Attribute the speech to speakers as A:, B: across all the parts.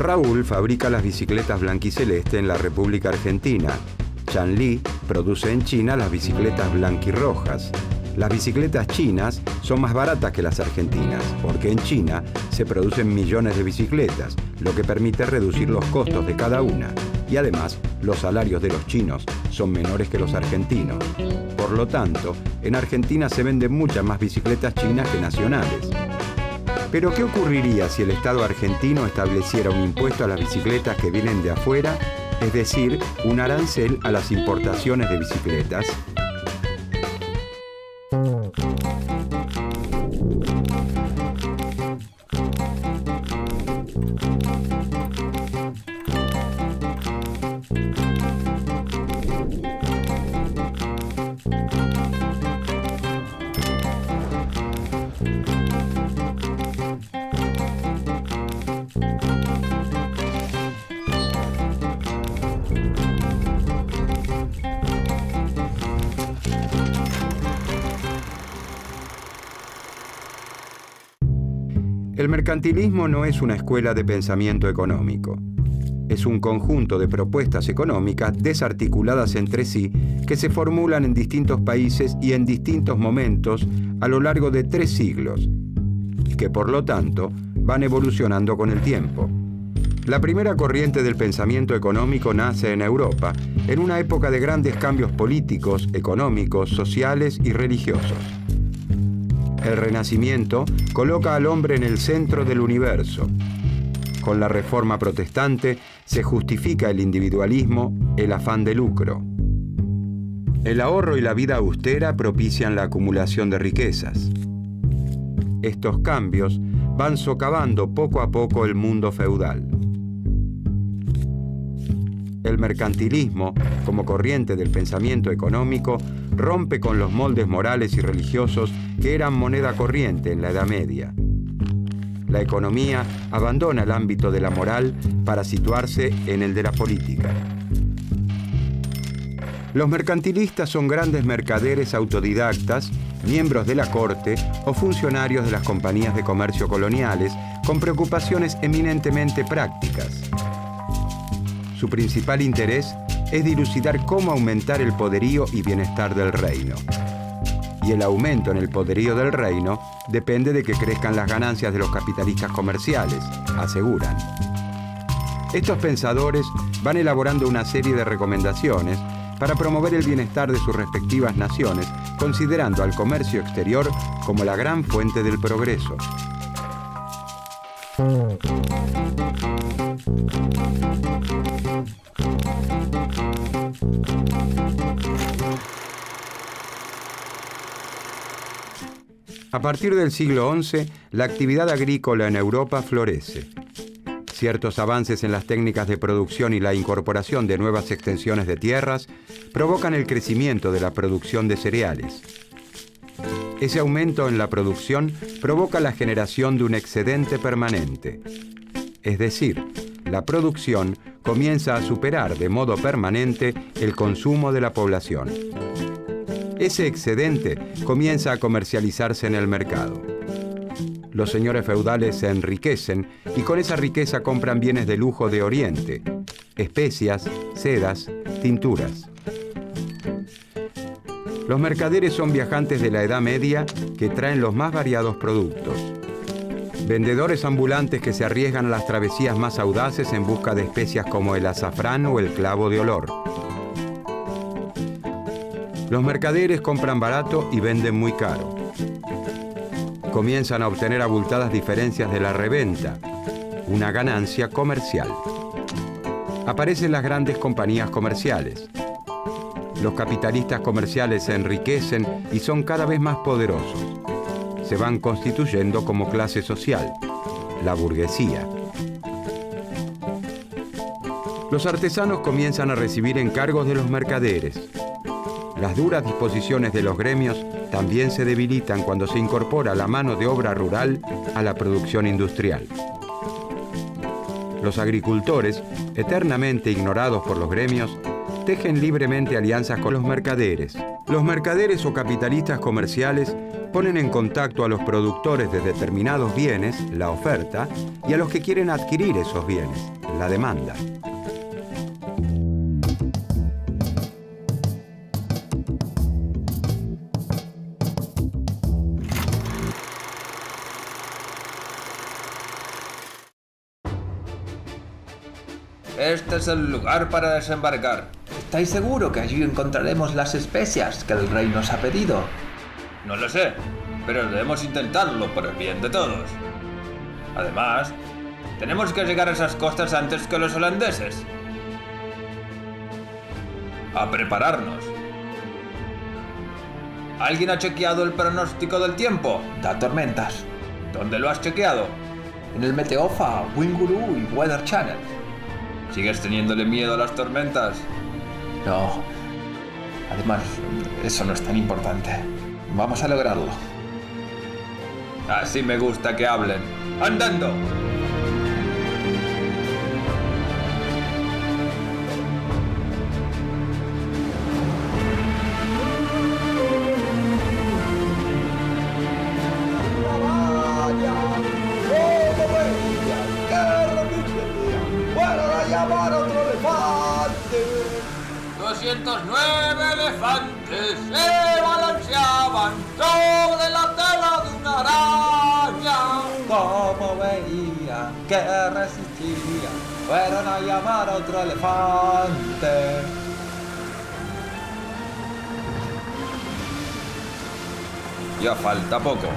A: Raúl fabrica las bicicletas blanquiceleste en la República Argentina. Chanli produce en China las bicicletas blanquirrojas. Las bicicletas chinas son más baratas que las argentinas, porque en China se producen millones de bicicletas, lo que permite reducir los costos de cada una. Y además, los salarios de los chinos son menores que los argentinos. Por lo tanto, en Argentina se venden muchas más bicicletas chinas que nacionales. Pero, ¿qué ocurriría si el Estado argentino estableciera un impuesto a las bicicletas que vienen de afuera, es decir, un arancel a las importaciones de bicicletas? El mercantilismo no es una escuela de pensamiento económico. Es un conjunto de propuestas económicas desarticuladas entre sí que se formulan en distintos países y en distintos momentos a lo largo de 3 siglos, y que por lo tanto van evolucionando con el tiempo. La primera corriente del pensamiento económico nace en Europa, en una época de grandes cambios políticos, económicos, sociales y religiosos. El Renacimiento coloca al hombre en el centro del universo. Con la Reforma Protestante se justifica el individualismo, el afán de lucro. El ahorro y la vida austera propician la acumulación de riquezas. Estos cambios van socavando poco a poco el mundo feudal. El mercantilismo, como corriente del pensamiento económico, rompe con los moldes morales y religiosos que eran moneda corriente en la Edad Media. La economía abandona el ámbito de la moral para situarse en el de la política. Los mercantilistas son grandes mercaderes autodidactas, miembros de la corte o funcionarios de las compañías de comercio coloniales con preocupaciones eminentemente prácticas. Su principal interés es dilucidar cómo aumentar el poderío y bienestar del reino. Y el aumento en el poderío del reino depende de que crezcan las ganancias de los capitalistas comerciales, aseguran. Estos pensadores van elaborando una serie de recomendaciones para promover el bienestar de sus respectivas naciones, considerando al comercio exterior como la gran fuente del progreso. A partir del siglo XI, la actividad agrícola en Europa florece. Ciertos avances en las técnicas de producción y la incorporación de nuevas extensiones de tierras provocan el crecimiento de la producción de cereales. Ese aumento en la producción provoca la generación de un excedente permanente. Es decir, la producción comienza a superar de modo permanente el consumo de la población. Ese excedente comienza a comercializarse en el mercado. Los señores feudales se enriquecen y con esa riqueza compran bienes de lujo de Oriente, especias, sedas, tinturas. Los mercaderes son viajantes de la Edad Media que traen los más variados productos. Vendedores ambulantes que se arriesgan a las travesías más audaces en busca de especias como el azafrán o el clavo de olor. Los mercaderes compran barato y venden muy caro. Comienzan a obtener abultadas diferencias de la reventa, una ganancia comercial. Aparecen las grandes compañías comerciales. Los capitalistas comerciales se enriquecen y son cada vez más poderosos. Se van constituyendo como clase social, la burguesía. Los artesanos comienzan a recibir encargos de los mercaderes. Las duras disposiciones de los gremios también se debilitan cuando se incorpora la mano de obra rural a la producción industrial. Los agricultores, eternamente ignorados por los gremios, tejen libremente alianzas con los mercaderes. Los mercaderes o capitalistas comerciales ponen en contacto a los productores de determinados bienes, la oferta, y a los que quieren adquirir esos bienes, la demanda.
B: Este es el lugar para desembarcar. ¿Estáis seguro que allí encontraremos las especias que el rey nos ha pedido? No lo sé, pero debemos intentarlo por el bien de todos. Además, tenemos que llegar a esas costas antes que los holandeses. A prepararnos. ¿Alguien ha chequeado el pronóstico del tiempo? Da tormentas. ¿Dónde lo has chequeado? En el Meteofa, Wingguru y Weather Channel. ¿Sigues teniéndole miedo a las tormentas? No. Además, eso no es tan importante. Vamos a lograrlo. Así me gusta que hablen. ¡Andando! 209 elefantes se balanceaban sobre la tela de una araña. Como veían que resistía, fueron a llamar a otro elefante. Ya falta poco.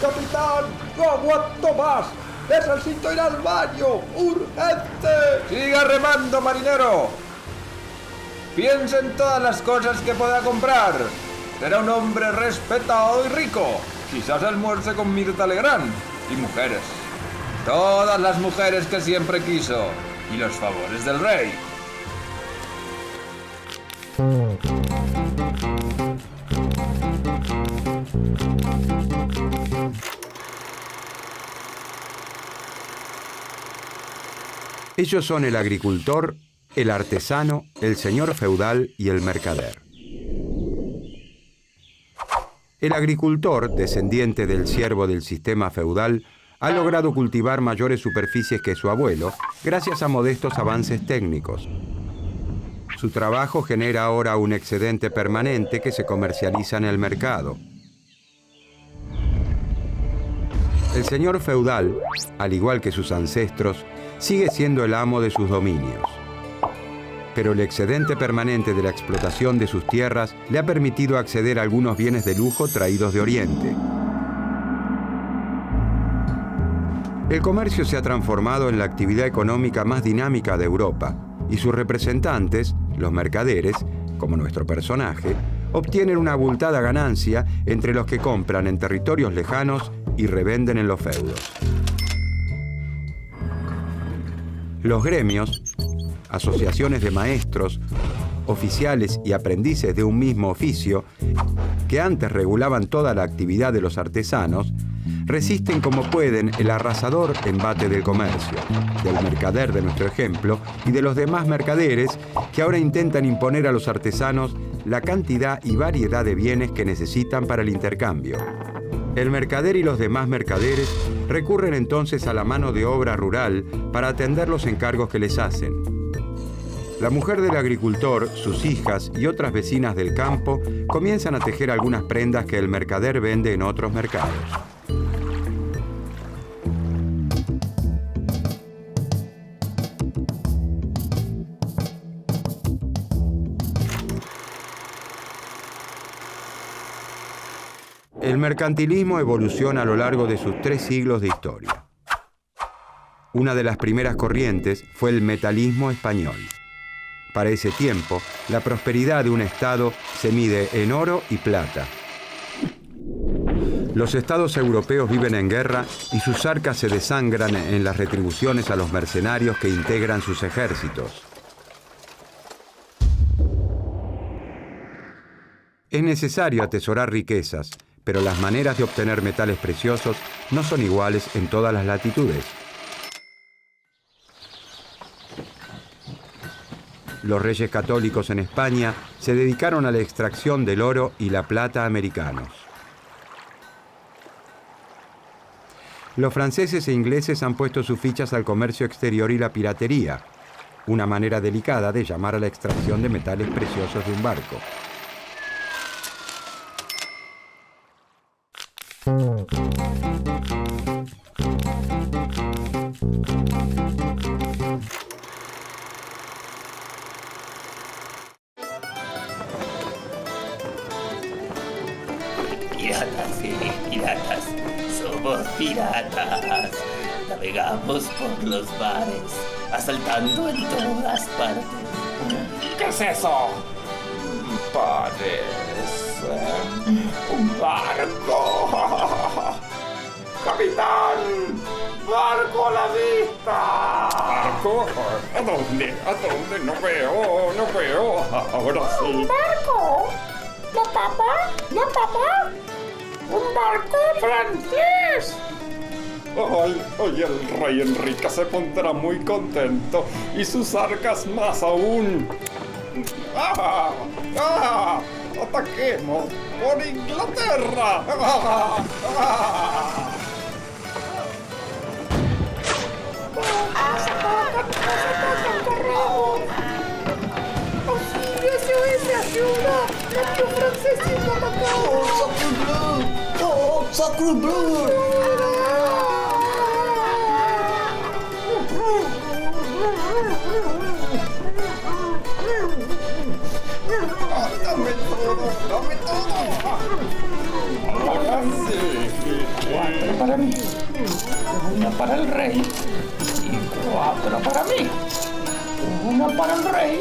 C: ¡Capitán! ¡No aguanto más! ¡Necesito ir al baño! ¡Urgente!
B: ¡Siga remando, marinero! Piensa en todas las cosas que pueda comprar. Será un hombre respetado y rico. Quizás almuerce con Mirta Legrand. Y mujeres. Todas las mujeres que siempre quiso. Y los favores del rey.
A: Ellos son el agricultor, el artesano, el señor feudal y el mercader. El agricultor, descendiente del siervo del sistema feudal, ha logrado cultivar mayores superficies que su abuelo gracias a modestos avances técnicos. Su trabajo genera ahora un excedente permanente que se comercializa en el mercado. El señor feudal, al igual que sus ancestros, sigue siendo el amo de sus dominios. Pero el excedente permanente de la explotación de sus tierras le ha permitido acceder a algunos bienes de lujo traídos de Oriente. El comercio se ha transformado en la actividad económica más dinámica de Europa, y sus representantes, los mercaderes, como nuestro personaje, obtienen una abultada ganancia entre los que compran en territorios lejanos y revenden en los feudos. Los gremios, asociaciones de maestros, oficiales y aprendices de un mismo oficio, que antes regulaban toda la actividad de los artesanos, resisten como pueden el arrasador embate del comercio, del mercader de nuestro ejemplo y de los demás mercaderes que ahora intentan imponer a los artesanos la cantidad y variedad de bienes que necesitan para el intercambio. El mercader y los demás mercaderes recurren entonces a la mano de obra rural para atender los encargos que les hacen. La mujer del agricultor, sus hijas y otras vecinas del campo comienzan a tejer algunas prendas que el mercader vende en otros mercados. El mercantilismo evoluciona a lo largo de sus 3 siglos de historia. Una de las primeras corrientes fue el metalismo español. Para ese tiempo, la prosperidad de un estado se mide en oro y plata. Los estados europeos viven en guerra y sus arcas se desangran en las retribuciones a los mercenarios que integran sus ejércitos. Es necesario atesorar riquezas, pero las maneras de obtener metales preciosos no son iguales en todas las latitudes. Los reyes católicos en España se dedicaron a la extracción del oro y la plata americanos. Los franceses e ingleses han puesto sus fichas al comercio exterior y la piratería, una manera delicada de llamar a la extracción de metales preciosos de un barco.
D: Piratas, sí, piratas. Somos piratas. Navegamos por los mares, asaltando en todas partes.
C: ¿Qué es eso? Parece un barco. ¡Capitán! ¡Barco a la vista! ¿Barco? ¿A dónde? ¿A dónde? No veo, no veo. Ahora sí.
E: ¿Un barco? ¿La papa? ¿La papa? ¡Un barco francés!
C: Ay, hoy el rey Enrique se pondrá muy contento y sus arcas más aún. ¡Ah! ¡Ah! ¡Ataquemos por Inglaterra! ¡Ah! ¡Ah!
E: ¡Auxilio, SOS, ayuda! ¡La tío francesita atacado!
D: ¡Sacre bleu! ¡Oh, sacre bleu!
C: ¡Dame todo! ¡Dame todo! Ahora sí.
B: 4 para mí, 1 para el rey y 4 para mí. 1 para el rey.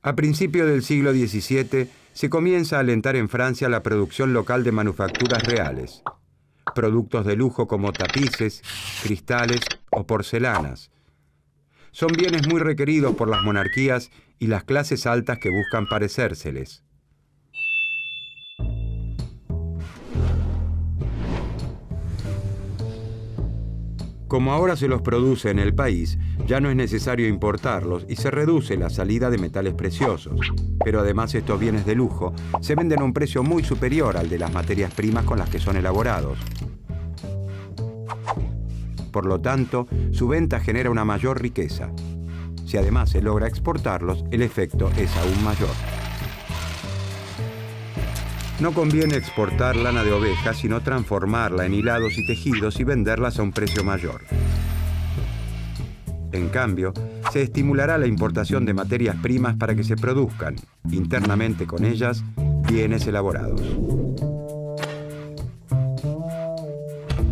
A: A principios del siglo XVII se comienza a alentar en Francia la producción local de manufacturas reales, productos de lujo como tapices, cristales o porcelanas. Son bienes muy requeridos por las monarquías y las clases altas que buscan parecérseles. Como ahora se los produce en el país, ya no es necesario importarlos y se reduce la salida de metales preciosos. Pero además estos bienes de lujo se venden a un precio muy superior al de las materias primas con las que son elaborados. Por lo tanto, su venta genera una mayor riqueza. Si además se logra exportarlos, el efecto es aún mayor. No conviene exportar lana de oveja, sino transformarla en hilados y tejidos y venderlas a un precio mayor. En cambio, se estimulará la importación de materias primas para que se produzcan, internamente con ellas, bienes elaborados.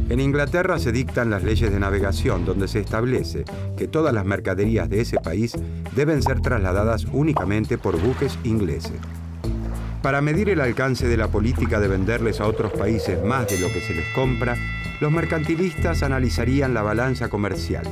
A: En Inglaterra se dictan las leyes de navegación, donde se establece que todas las mercaderías de ese país deben ser trasladadas únicamente por buques ingleses. Para medir el alcance de la política de venderles a otros países más de lo que se les compra, los mercantilistas analizarían la balanza comercial.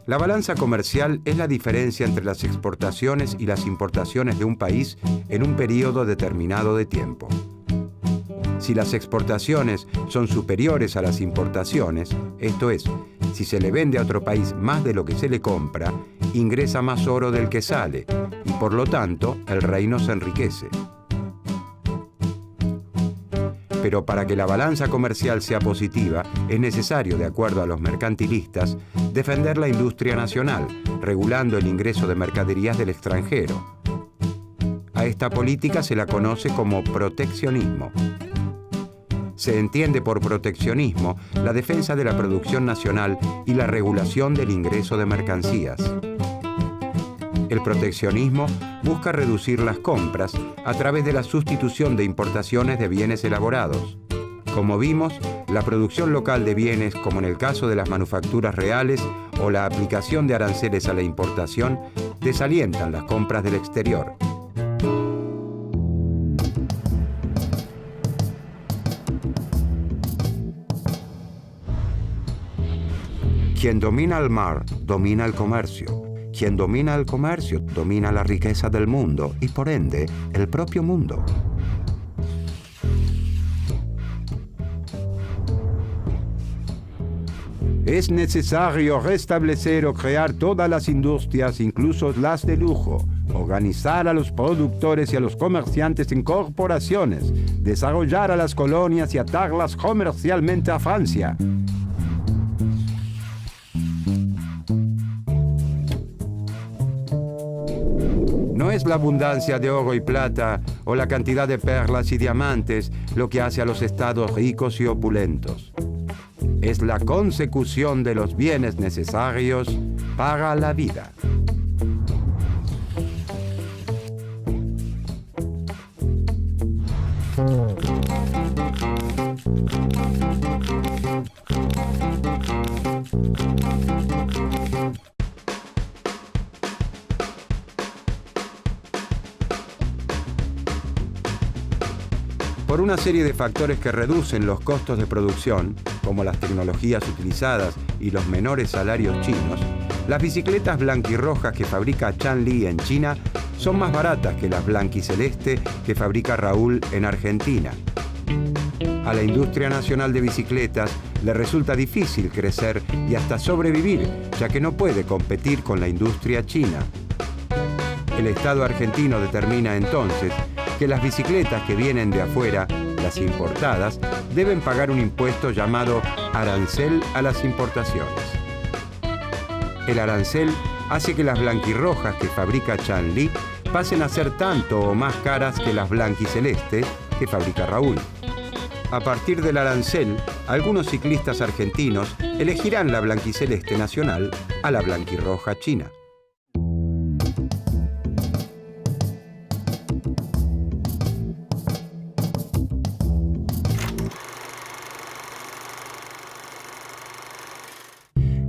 A: La balanza comercial es la diferencia entre las exportaciones y las importaciones de un país en un periodo determinado de tiempo. Si las exportaciones son superiores a las importaciones, esto es, si se le vende a otro país más de lo que se le compra, ingresa más oro del que sale y por lo tanto el reino se enriquece. Pero para que la balanza comercial sea positiva, es necesario, de acuerdo a los mercantilistas, defender la industria nacional, regulando el ingreso de mercaderías del extranjero. A esta política se la conoce como proteccionismo. Se entiende por proteccionismo la defensa de la producción nacional y la regulación del ingreso de mercancías. El proteccionismo busca reducir las compras a través de la sustitución de importaciones de bienes elaborados. Como vimos, la producción local de bienes, como en el caso de las manufacturas reales o la aplicación de aranceles a la importación, desalientan las compras del exterior. Quien domina el mar, domina el comercio. Quien domina el comercio, domina la riqueza del mundo y, por ende, el propio mundo. Es necesario restablecer o crear todas las industrias, incluso las de lujo, organizar a los productores y a los comerciantes en corporaciones, desarrollar a las colonias y atarlas comercialmente a Francia. No es la abundancia de oro y plata o la cantidad de perlas y diamantes lo que hace a los estados ricos y opulentos. Es la consecución de los bienes necesarios para la vida. Por una serie de factores que reducen los costos de producción, como las tecnologías utilizadas y los menores salarios chinos, las bicicletas blanquirrojas que fabrica Chanli en China son más baratas que las blanquiceleste que fabrica Raúl en Argentina. A la industria nacional de bicicletas le resulta difícil crecer y hasta sobrevivir, ya que no puede competir con la industria china. El Estado argentino determina entonces que las bicicletas que vienen de afuera, las importadas, deben pagar un impuesto llamado arancel a las importaciones. El arancel hace que las blanquirrojas que fabrica Chanli pasen a ser tanto o más caras que las blanquicelestes que fabrica Raúl. A partir del arancel, algunos ciclistas argentinos elegirán la blanquiceleste nacional a la blanquirroja china.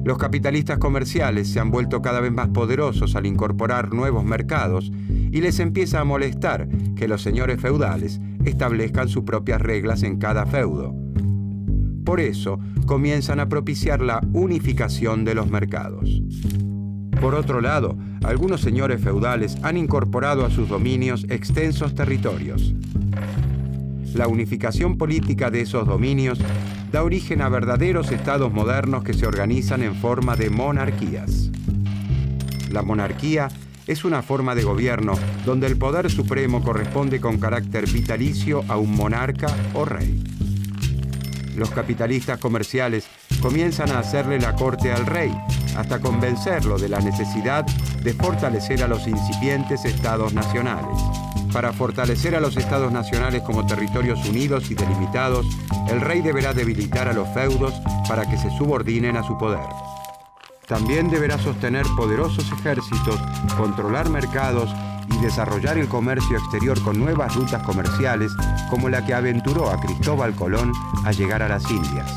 A: Los capitalistas comerciales se han vuelto cada vez más poderosos al incorporar nuevos mercados y les empieza a molestar que los señores feudales establezcan sus propias reglas en cada feudo. Por eso, comienzan a propiciar la unificación de los mercados. Por otro lado, algunos señores feudales han incorporado a sus dominios extensos territorios. La unificación política de esos dominios da origen a verdaderos estados modernos que se organizan en forma de monarquías. La monarquía es una forma de gobierno donde el poder supremo corresponde con carácter vitalicio a un monarca o rey. Los capitalistas comerciales comienzan a hacerle la corte al rey, hasta convencerlo de la necesidad de fortalecer a los incipientes estados nacionales. Para fortalecer a los estados nacionales como territorios unidos y delimitados, el rey deberá debilitar a los feudos para que se subordinen a su poder. También deberá sostener poderosos ejércitos, controlar mercados y desarrollar el comercio exterior con nuevas rutas comerciales como la que aventuró a Cristóbal Colón a llegar a las Indias.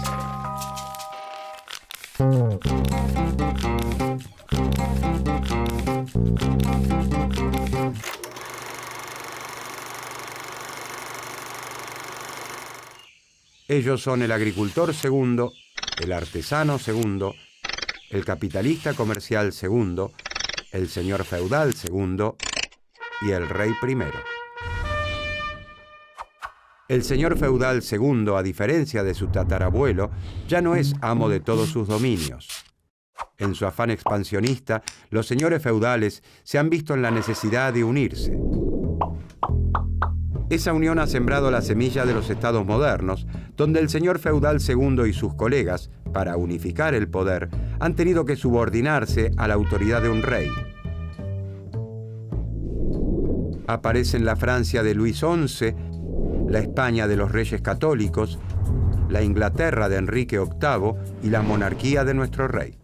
A: Ellos son el agricultor segundo, el artesano segundo, el capitalista comercial segundo, el señor feudal segundo y el rey primero. El señor feudal segundo, a diferencia de su tatarabuelo, ya no es amo de todos sus dominios. En su afán expansionista, los señores feudales se han visto en la necesidad de unirse. Esa unión ha sembrado la semilla de los estados modernos, donde el señor feudal segundo y sus colegas, para unificar el poder, han tenido que subordinarse a la autoridad de un rey. Aparecen la Francia de Luis XI, la España de los Reyes Católicos, la Inglaterra de Enrique VIII y la monarquía de nuestro rey.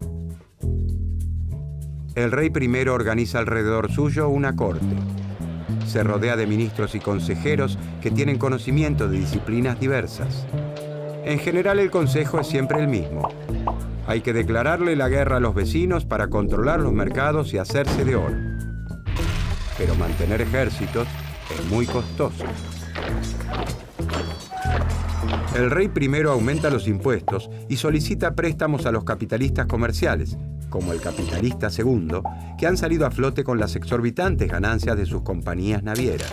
A: El rey primero organiza alrededor suyo una corte. Se rodea de ministros y consejeros que tienen conocimiento de disciplinas diversas. En general, el consejo es siempre el mismo. Hay que declararle la guerra a los vecinos para controlar los mercados y hacerse de oro. Pero mantener ejércitos es muy costoso. El rey primero aumenta los impuestos y solicita préstamos a los capitalistas comerciales, como el capitalista segundo, que han salido a flote con las exorbitantes ganancias de sus compañías navieras.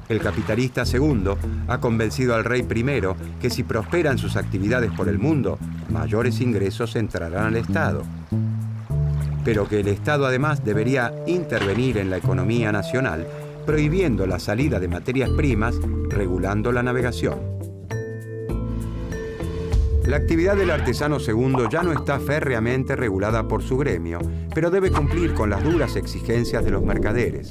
A: El capitalista segundo ha convencido al rey primero que si prosperan sus actividades por el mundo, mayores ingresos entrarán al Estado. Pero que el Estado además debería intervenir en la economía nacional, prohibiendo la salida de materias primas, regulando la navegación. La actividad del artesano segundo ya no está férreamente regulada por su gremio, pero debe cumplir con las duras exigencias de los mercaderes.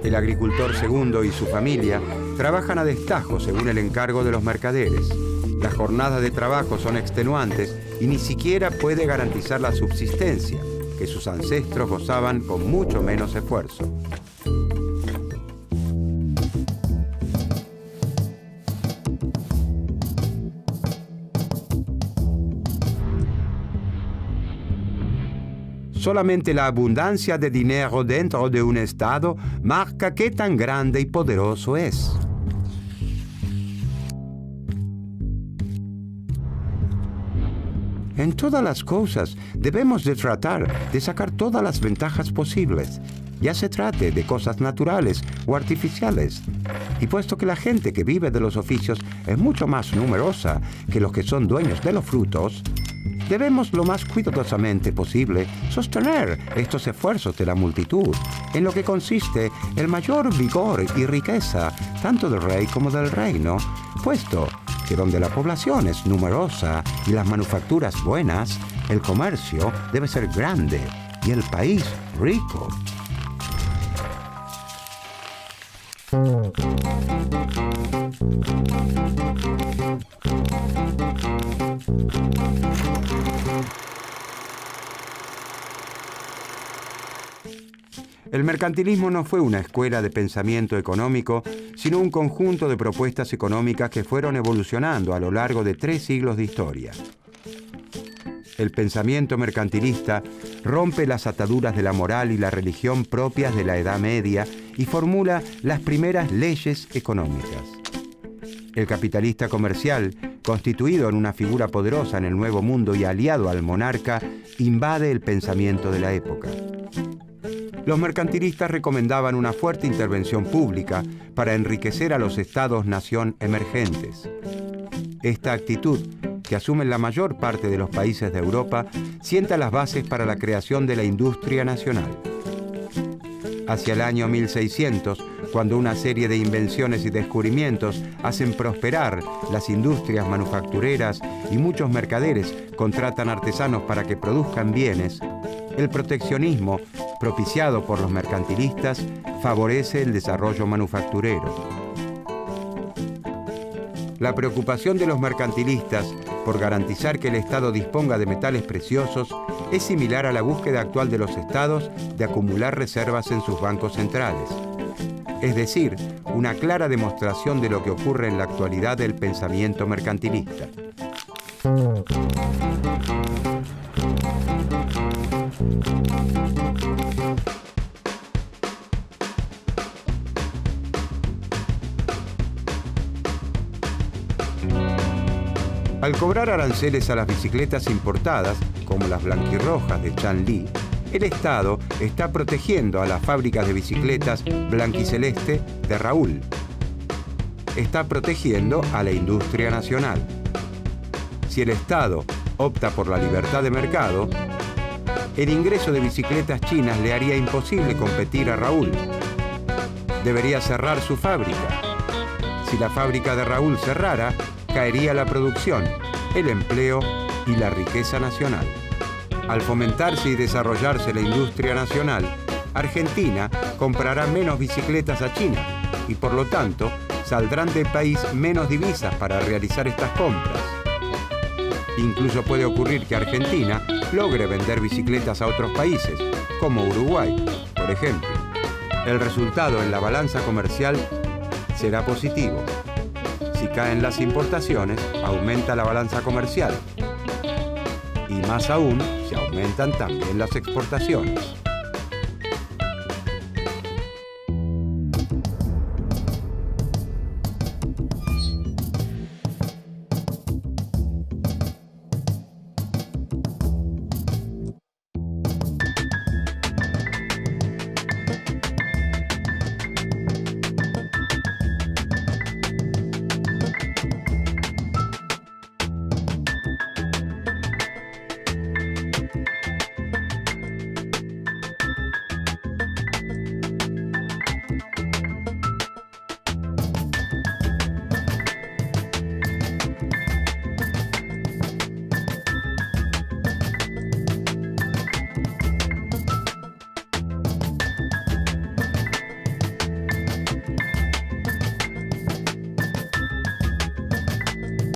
A: El agricultor segundo y su familia trabajan a destajo según el encargo de los mercaderes. Las jornadas de trabajo son extenuantes y ni siquiera puede garantizar la subsistencia, que sus ancestros gozaban con mucho menos esfuerzo. Solamente la abundancia de dinero dentro de un Estado marca qué tan grande y poderoso es. En todas las cosas debemos de tratar de sacar todas las ventajas posibles, ya se trate de cosas naturales o artificiales. Y puesto que la gente que vive de los oficios es mucho más numerosa que los que son dueños de los frutos, debemos lo más cuidadosamente posible sostener estos esfuerzos de la multitud, en lo que consiste el mayor vigor y riqueza tanto del rey como del reino, puesto que donde la población es numerosa y las manufacturas buenas, el comercio debe ser grande y el país rico. El mercantilismo no fue una escuela de pensamiento económico, sino un conjunto de propuestas económicas que fueron evolucionando a lo largo de 3 siglos de historia. El pensamiento mercantilista rompe las ataduras de la moral y la religión propias de la Edad Media y formula las primeras leyes económicas. El capitalista comercial, constituido en una figura poderosa en el Nuevo Mundo y aliado al monarca, invade el pensamiento de la época. Los mercantilistas recomendaban una fuerte intervención pública para enriquecer a los estados-nación emergentes. Esta actitud, que asumen la mayor parte de los países de Europa, sienta las bases para la creación de la industria nacional. Hacia el año 1600, cuando una serie de invenciones y descubrimientos hacen prosperar las industrias manufactureras y muchos mercaderes contratan artesanos para que produzcan bienes, el proteccionismo, propiciado por los mercantilistas, favorece el desarrollo manufacturero. La preocupación de los mercantilistas por garantizar que el Estado disponga de metales preciosos es similar a la búsqueda actual de los Estados de acumular reservas en sus bancos centrales. Es decir, una clara demostración de lo que ocurre en la actualidad del pensamiento mercantilista. Al cobrar aranceles a las bicicletas importadas, como las blanquirrojas de Chanly, el Estado está protegiendo a las fábricas de bicicletas blanquiceleste de Raúl. Está protegiendo a la industria nacional. Si el Estado opta por la libertad de mercado, el ingreso de bicicletas chinas le haría imposible competir a Raúl. Debería cerrar su fábrica. Si la fábrica de Raúl cerrara, caería la producción, el empleo y la riqueza nacional. Al fomentarse y desarrollarse la industria nacional, Argentina comprará menos bicicletas a China y por lo tanto saldrán del país menos divisas para realizar estas compras. Incluso puede ocurrir que Argentina logre vender bicicletas a otros países, como Uruguay, por ejemplo. El resultado en la balanza comercial será positivo. Si caen las importaciones, aumenta la balanza comercial. Y más aún, si aumentan también las exportaciones.